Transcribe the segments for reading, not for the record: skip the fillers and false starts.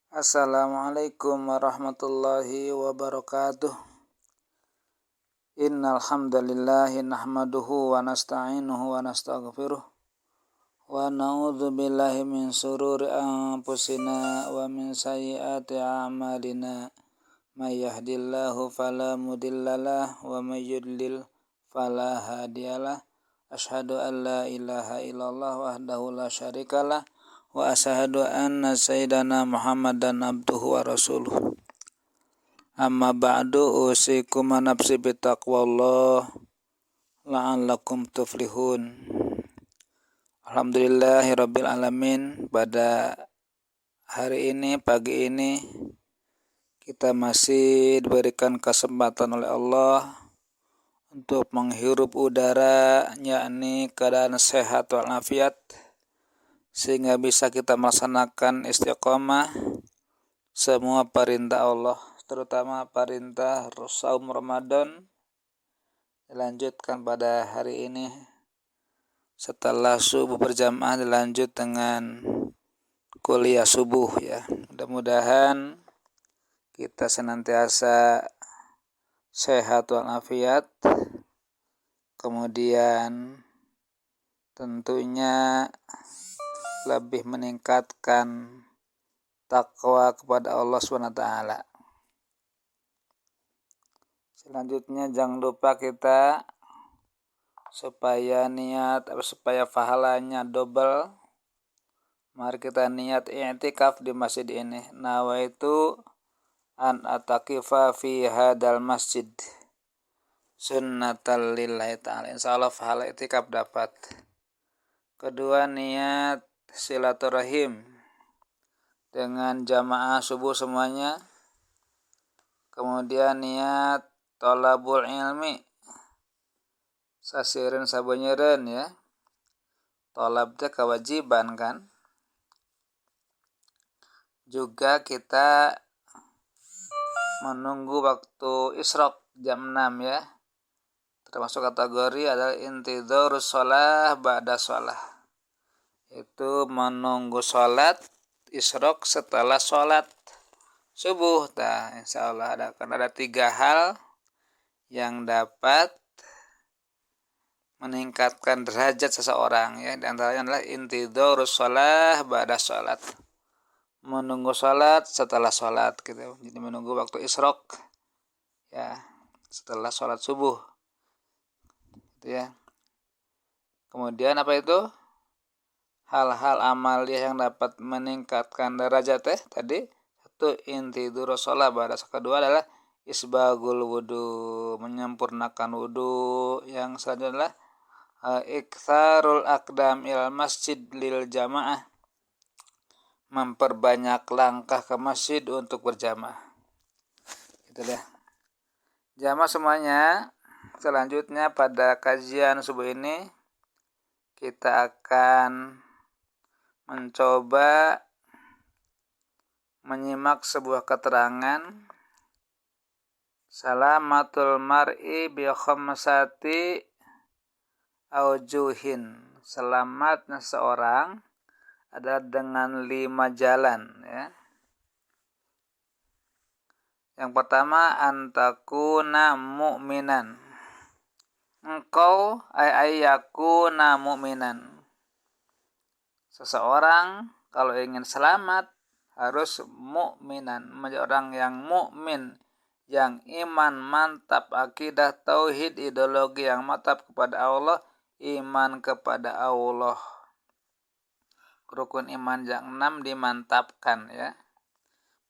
Assalamualaikum warahmatullahi wabarakatuh. Innal hamdalillahi nahmaduhu wa nasta'inuhu wa nastaghfiruh wa na'udzu billahi min shururi anfusina wa min sayyiati a'malina. May yahdihillahu fala mudhillalah wa may yudlil fala hadiyalah. Asyhadu an la ilaha illallah wahdahu la syarikalah wa asyhadu anna sayyidana Muhammadan abduhu wa rasuluh. Amma ba'du, usikum wa nafsi bitaqwallah la'allakum tuflihun. Alhamdulillahirabbil alamin. Pada hari ini, pagi ini, kita masih diberikan kesempatan oleh Allah untuk menghirup udara, yakni keadaan sehat walafiat, sehingga bisa kita melaksanakan istiqomah semua perintah Allah, terutama perintah saum Ramadan. Dilanjutkan pada hari ini, setelah subuh berjamaah dilanjut dengan kuliah subuh ya. Mudah-mudahan kita senantiasa sehat walafiat, kemudian tentunya lebih meningkatkan takwa kepada Allah SWT. Selanjutnya jangan lupa kita supaya pahalanya double, mari kita niat i'tikaf di masjid ini. Nawaitu an atakifa fi hadal masjid sunnatal lillahi ta'ala. Insyaallah pahala i'tikaf dapat. Kedua, niat silaturahim dengan jamaah subuh semuanya. Kemudian niat thalabul ilmi, sasirin sabanyereun ya. Thalab teh kewajiban kan. Juga kita menunggu waktu isyraq jam 6 ya. Termasuk kategori adalah intidharus shalah ba'da shalah. Itu menunggu salat isyraq setelah salat subuh. Nah, insyaallah ada 3 hal yang dapat meningkatkan derajat seseorang ya. Di antaranya adalah intidharus shalah ba'da salat. Menunggu salat setelah salat gitu. Jadi menunggu waktu isyraq ya, setelah salat subuh. Gitu ya. Kemudian apa itu? Hal-hal amaliyah yang dapat meningkatkan derajat tadi. Satu, intidharus shalah ba'da. Kedua adalah isbagul wudu, menyempurnakan wudu. Yang selanjutnya adalah iktsarul aqdam ilal masjid lil jamaah, memperbanyak langkah ke masjid untuk berjamaah. Itu ya. Jamaah semuanya. Selanjutnya pada kajian subuh ini kita akan mencoba menyimak sebuah keterangan salamatul mar'i bi khamsati aujuhin. Selamatnya seorang adalah dengan 5 jalan ya. Yang pertama, antakuna mu'minan. Engkau ayyakuna mu'minan. Seseorang kalau ingin selamat harus mu'minan, menjadi orang yang mukmin, yang iman mantap, akidah tauhid, ideologi yang mantap kepada Allah, iman kepada Allah. Rukun iman yang 6 dimantapkan ya.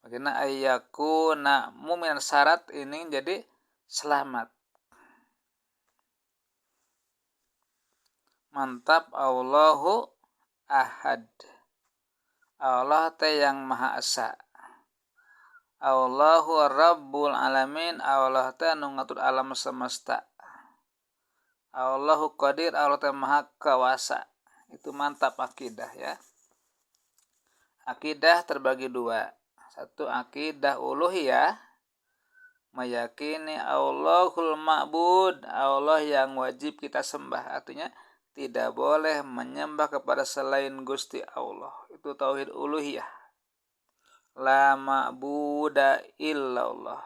Bagaimana ayyakuna mu'minan, syarat ini jadi selamat. Mantap, Allahu ahad. Allah teh yang Maha Esa. Allahu rabbul alamin. Allah teh anu ngatur alam semesta. Allahu qadir. Allah teh Maha Kuasa. Itu mantap akidah ya. Akidah terbagi 2. Satu, akidah uluhiyah, meyakini Allahul ma'bud, Allah yang wajib kita sembah. Artinya tidak boleh menyembah kepada selain Gusti Allah. Itu tauhid uluhiyah. La ma'buda illallah.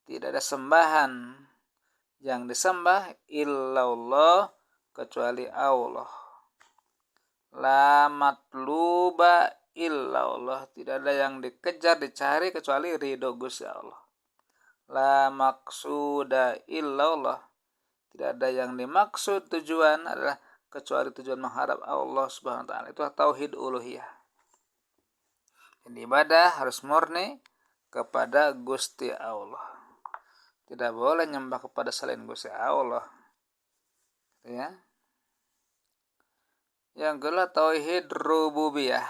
Tidak ada sembahan yang disembah illallah kecuali Allah. La matluba illallah. Tidak ada yang dikejar, dicari kecuali ridho Gusti Allah. La maksuda illallah. Tidak ada yang dimaksud, tujuan adalah kecuali tujuan mengharap Allah Subhanahu wa taala. Itu tauhid uluhiyah. Jadi ibadah harus murni kepada Gusti Allah. Tidak boleh nyembah kepada selain Gusti Allah. Ya. Yang kedua tauhid rububiyah.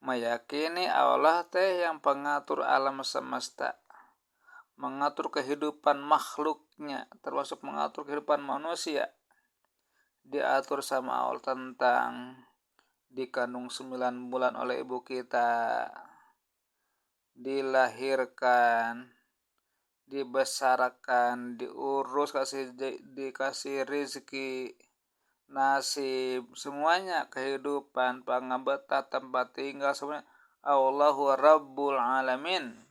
Meyakini Allah teh yang pengatur alam semesta. Mengatur kehidupan makhluknya, termasuk mengatur kehidupan manusia. Diatur sama Allah tentang dikandung 9 bulan oleh ibu kita, dilahirkan, dibesarkan, diurus, dikasih rezeki, nasib, semuanya, kehidupan, pangabeta, tempat tinggal, semuanya. Allahu Rabbul Alamin.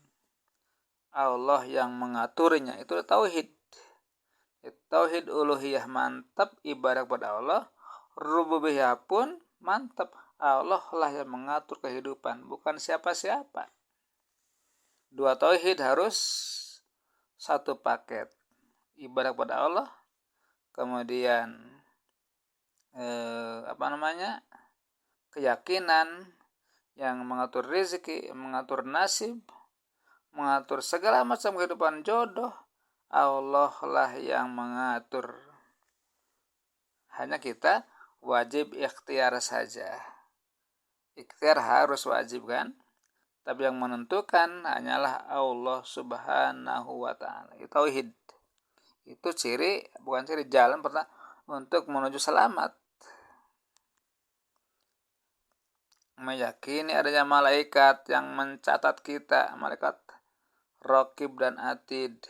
Allah yang mengaturnya. Itu tauhid. Tauhid uluhiyah mantap, ibadah kepada Allah. Rububiyah pun mantap. Allah lah yang mengatur kehidupan, bukan siapa-siapa. Dua tauhid harus satu paket. Ibadah kepada Allah, kemudian keyakinan yang mengatur rezeki, mengatur nasib, mengatur segala macam kehidupan jodoh. Allah lah yang mengatur. Hanya kita wajib ikhtiar saja. Ikhtiar harus wajib kan? Tapi yang menentukan hanyalah Allah Subhanahu wa taala. Itu tauhid. Itu bukan ciri jalan untuk menuju selamat. Meyakini adanya malaikat yang mencatat kita, malaikat Raqib dan Atid.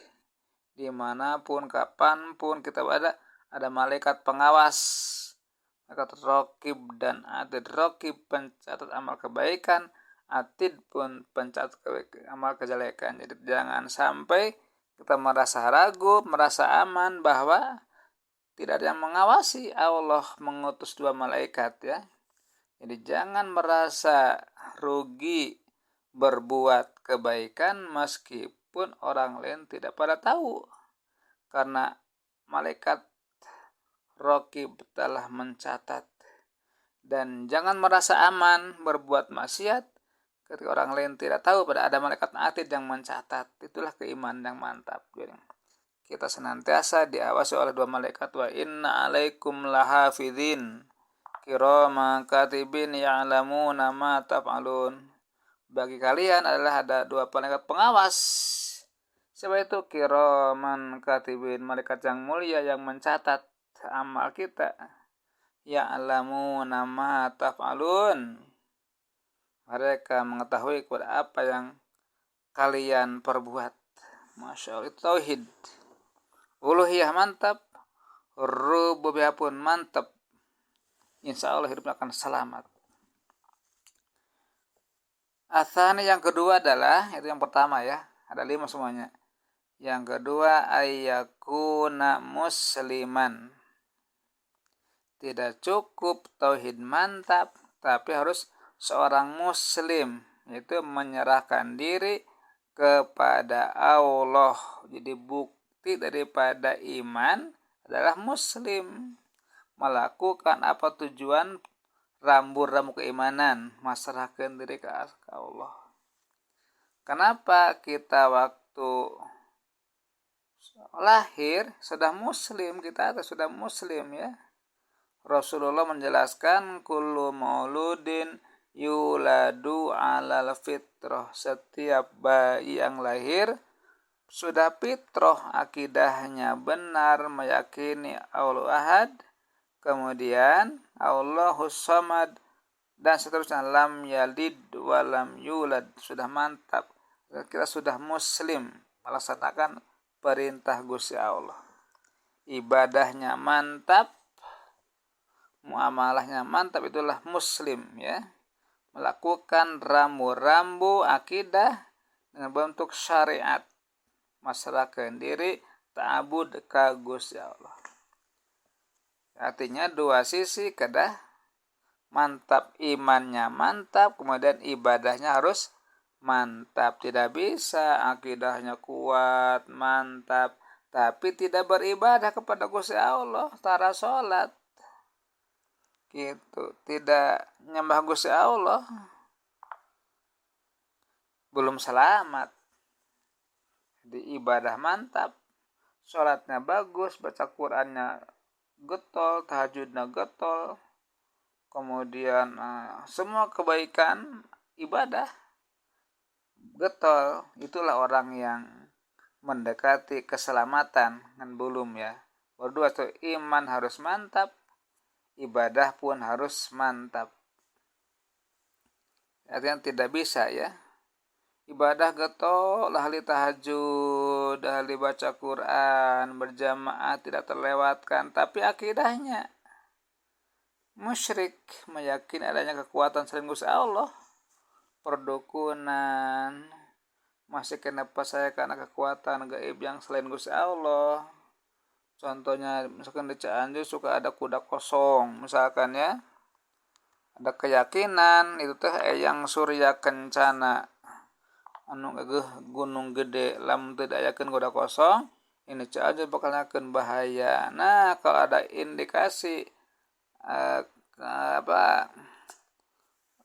Dimanapun, kapanpun kita berada, ada malaikat pengawas. Malaikat Raqib dan Atid. Raqib pencatat amal kebaikan, Atid pun pencatat amal kejelekan. Jadi jangan sampai kita merasa ragu, merasa aman bahwa tidak ada yang mengawasi. Allah mengutus 2 malaikat ya. Jadi jangan merasa rugi berbuat kebaikan meskipun orang lain tidak pada tahu. Karena malaikat Raqib telah mencatat. Dan jangan merasa aman berbuat maksiat ketika orang lain tidak tahu pada ada malaikat Atid yang mencatat. Itulah keimanan yang mantap. Jadi, kita senantiasa diawasi oleh 2 malaikat. Wa inna alaikum lahafidhin kirama katibin ya'lamuna ma taf'alun. Bagi kalian adalah ada 2 malaikat pengawas. Siapa itu? Kiraman katibin, malaikat yang mulia yang mencatat amal kita. Ya'lamuna ma taf'alun. Mereka mengetahui kepada apa yang kalian perbuat. Masya Allah, itu tauhid. Uluhiyah mantap, rububiyah pun mantap. Insya Allah hidupnya akan selamat. Atsani yang kedua adalah, itu yang pertama ya, ada 5 semuanya. Yang kedua, ayyakuna musliman. Tidak cukup tauhid mantap, tapi harus seorang muslim, yaitu menyerahkan diri kepada Allah. Jadi bukti daripada iman adalah muslim. Melakukan apa tujuan rambu-rambu keimanan, menyerahkan diri ke Allah. Kenapa kita waktu lahir sudah muslim, kita sudah muslim ya. Rasulullah menjelaskan kullu mauludin yuladu alal fitrah. Setiap bayi yang lahir sudah fitrah, akidahnya benar, meyakini Allah Ahad, kemudian Allahus Samad, dan seterusnya, lam yalid walam yulad. Sudah mantap, kita sudah muslim, melaksanakan perintah Gusti Allah. Ibadahnya mantap, muamalahnya mantap, itulah muslim ya. melakukan rambu-rambu akidah dengan bentuk syariat masyarakat diri ta'abud ka Gusti Allah. Artinya dua sisi kedah mantap, imannya mantap, kemudian ibadahnya harus mantap. Tidak bisa akidahnya kuat, mantap, tapi tidak beribadah kepada Gusti Allah, tara sholat gitu, tidak nyembah Gusti Allah, belum selamat. Jadi ibadah mantap, sholatnya bagus, baca Qur'annya getol, tahajudnya getol, kemudian semua kebaikan ibadah getol. Itulah orang yang mendekati keselamatan, kan belum ya. Berdua tuh, iman harus mantap, ibadah pun harus mantap. Artinya tidak bisa ya ibadah getol, ahli tahajud, ahli baca Quran, berjamaah tidak terlewatkan, tapi akidahnya musyrik, meyakini adanya kekuatan selain Gusti Allah, perdukunan, masih kena percaya karena kekuatan gaib yang selain Gusti Allah. Contohnya misalkan di Cianjur suka ada kuda kosong, misalkan ya, ada keyakinan itu teh yang surya kencana anu gunung gede, lamun teu diayakeun kuda kosong ini Cianjur bakal akan bahaya. Nah, kalau ada indikasi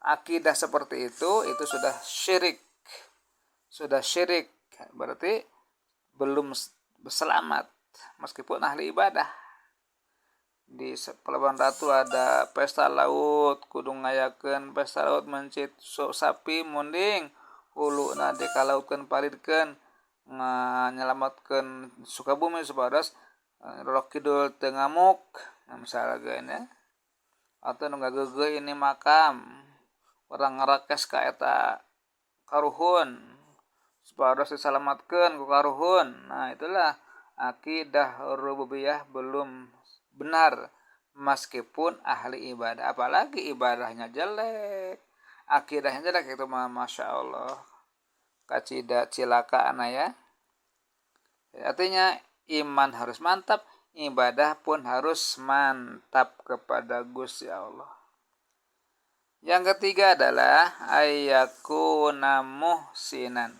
akidah seperti itu sudah syirik, berarti belum selamat meskipun ahli ibadah. Di Pelabuhan Ratu ada pesta laut, kudu ngayakeun pesta laut mencit sapi munding huluna dikalautkeun palidkeun nyelamatkeun Sukabumi supados Roro Kidul teu ngamuk, misalkan ya, atau nu gageugeuh ini makam orang ngarakes ka eta karuhun supados disalamatkeun ku karuhun. Nah, itulah akidah rububiyah belum benar meskipun ahli ibadah, apalagi ibadahnya jelek, akidahnya jelek, itu masya Allah kacida cilakaan ya. Artinya iman harus mantap, ibadah pun harus mantap kepada Gusti Allah. Yang ketiga adalah ayyakuna muhsinan,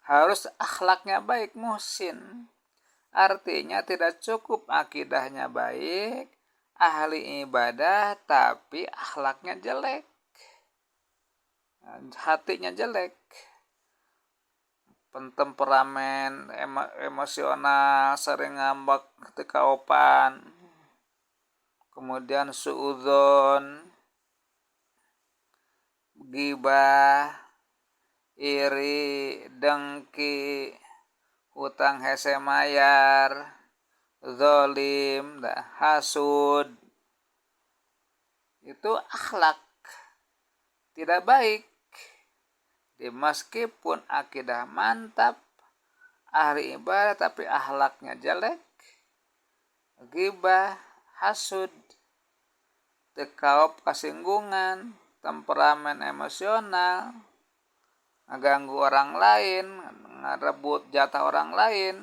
harus akhlaknya baik, muhsin. Artinya tidak cukup akidahnya baik, ahli ibadah, tapi akhlaknya jelek, hatinya jelek, pentemperamen, emosional, sering ngambek ketika opan, kemudian suudzon, gibah, iri, dengki, hutang hese mayar, zalim, hasud. Itu akhlak tidak baik. Meskipun akidah mantap, ahli ibadah, tapi akhlaknya jelek, gibah, hasud, tekaop kasinggungan, temperamen emosional, ngeganggu orang lain, ngerebut jatah orang lain,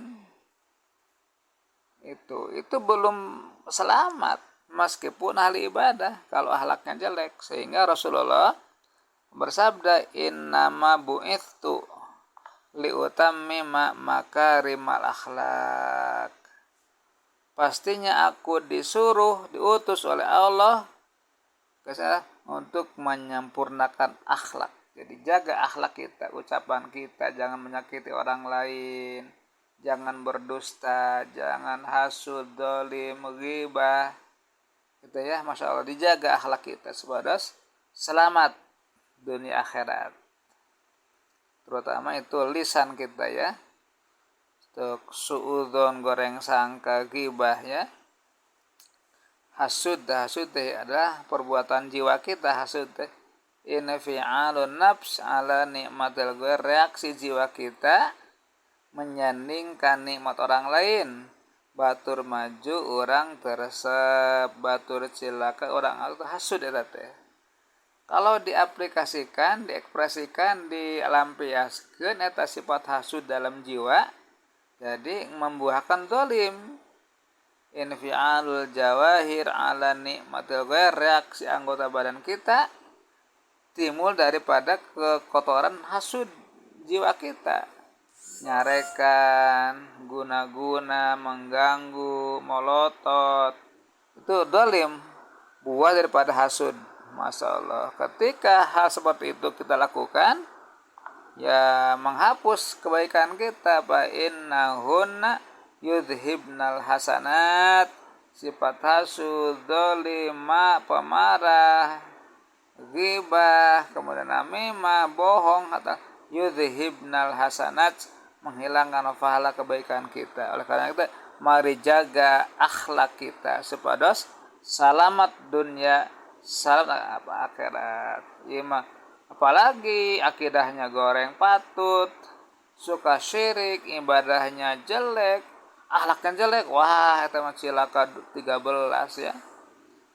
itu belum selamat meskipun ahli ibadah kalau akhlaknya jelek. Sehingga Rasulullah bersabda, innama bu'ithtu liutammima makarimal akhlak, pastinya aku diutus oleh Allah untuk menyempurnakan akhlak. Jadi jaga akhlak kita, ucapan kita, jangan menyakiti orang lain, jangan berdusta, jangan hasud, zalim, ghibah, gitu ya. Masya Allah, dijaga akhlak kita supaya selamat dunia akhirat. Terutama itu lisan kita ya, untuk suudzon, goreng sangka, ghibah ya. Hasud adalah perbuatan jiwa kita. Hasud inna fi'alun nafs ala nikmatil ghair, reaksi jiwa kita menyandingkan nikmat orang lain. Batur maju orang teresep, batur cilaka orang itu hasud ya teh. kalau diaplikasikan, diekspresikan, dilampiaskeun eta sifat hasud dalam jiwa, jadi membuahkan dolim. Infialul jawahir ala nikmatil ghair, reaksi anggota badan kita timbul daripada kekotoran hasud jiwa kita. Nyarekan, guna-guna, mengganggu, molotot, itu dolim, buah daripada hasud. Masya Allah, ketika hal seperti itu kita lakukan, ya menghapus kebaikan kita. Fa innahunna yudhibnal hasanat, sifat hasud, dolima, pemarah, ghibah, kemudian namimah, bohong, atau yudhibnal hasanat, menghilangkan pahala kebaikan kita. Oleh karena itu mari jaga akhlak kita supados selamat dunia, selamat akhirat. Ima apalagi akidahnya goreng patut, suka syirik, ibadahnya jelek, akhlaknya jelek, wah itu mah cilaka 13 ya.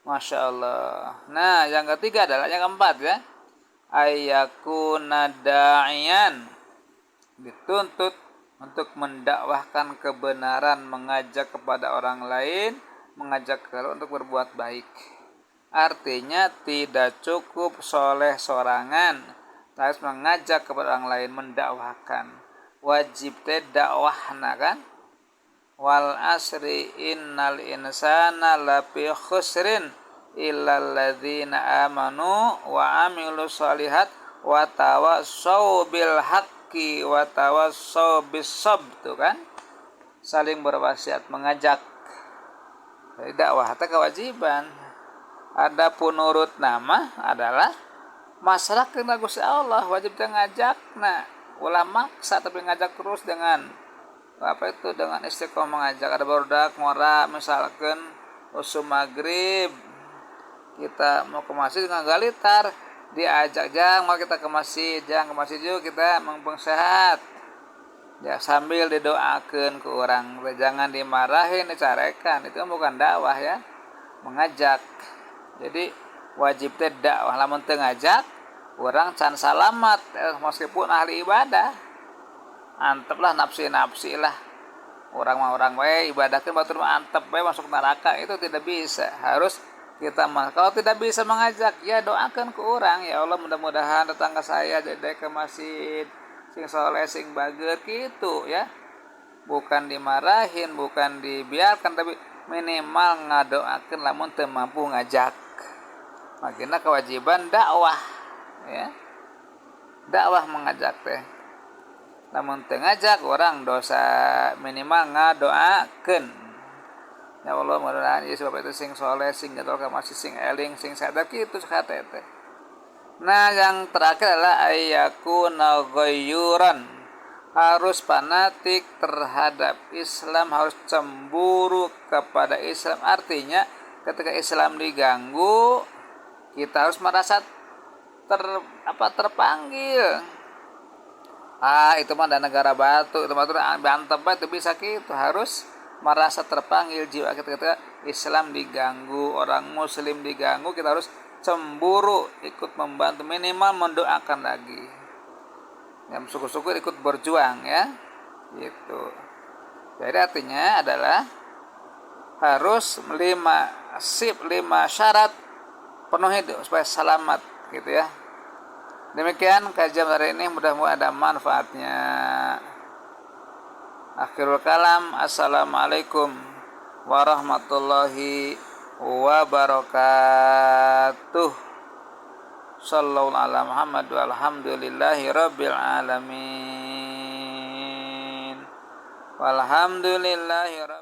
Masya Allah. Nah, yang ketiga adalah yang keempat ya, ayyakuna da'iyan, dituntut untuk mendakwahkan kebenaran, mengajak kepada orang lain, mengajak untuk berbuat baik. Artinya tidak cukup soleh sorangan, harus mengajak kepada orang lain, mendakwahkan. Wajib dakwahna kan. Wal asri innal insana lafi khusrin illal ladzina amanu wa amilus shalihat wa tawassaw bil haqqi wa tawassaw bis sabr, tuh kan. Saling berwasiat, mengajak. Jadi dakwah itu kewajiban. Adapun nurut nama adalah masalah kena Gusti Allah, wajib kita ngajak. Nah, ulah maksa tapi ngajak terus dengan apa itu, dengan istiqomah mengajak. Ada barudak ngora misalkan usum maghrib kita mau ke masjid dengan galitar, diajak jangan mau kita ke masjid, jangan ke masjid juga kita mengpeng sehat. Ya sambil didoakan ke orang, jangan dimarahin, dicarekan, itu bukan dakwah ya, mengajak. Jadi wajib dakwah, lamun teu ngajak orang can salamat meskipun ahli ibadah. Antep lah nafsi lah. Orang we ibadahkeun batur antep we masuk neraka, itu tidak bisa. Harus kita kalau tidak bisa mengajak, ya doakan ke orang, ya Allah mudah-mudahan tetangga saya jadi ke masjid sing soleh sing bager gitu ya. Bukan dimarahin, bukan dibiarkan, tapi minimal ngadoakeun lamun teu mampu ngajak. Makanya kewajiban dakwah ya. Dakwah mengajak teh. Namun teu ngajak orang dosa, minimal ngadoakeun. Ya Allah mudah-mudahan ya sebab itu sing soleh, sing jadwal ka masih sing eling, sing sadar kitu sakate teh. Nah, yang terakhir adalah ayyakuna ghayyuran, harus fanatik terhadap Islam, harus cemburu kepada Islam. Artinya ketika Islam diganggu, kita harus merasa terpanggil. Itu mah ada negara batu, itu mah bantep itu bisa gitu. Harus merasa terpanggil jiwa kita ketika Islam diganggu, orang muslim diganggu, kita harus cemburu, ikut membantu, minimal mendoakan lagi. Yang syukur-syukur ikut berjuang ya. Gitu. Jadi artinya adalah harus 5 syarat penuhi supaya selamat gitu ya. Demikian kajian hari ini, mudah-mudahan ada manfaatnya. Akhirul kalam, assalamualaikum warahmatullahi wabarakatuh. Sallallahu ala Muhammad walhamdulillahi rabbil alamin. Walhamdulillahi rabbil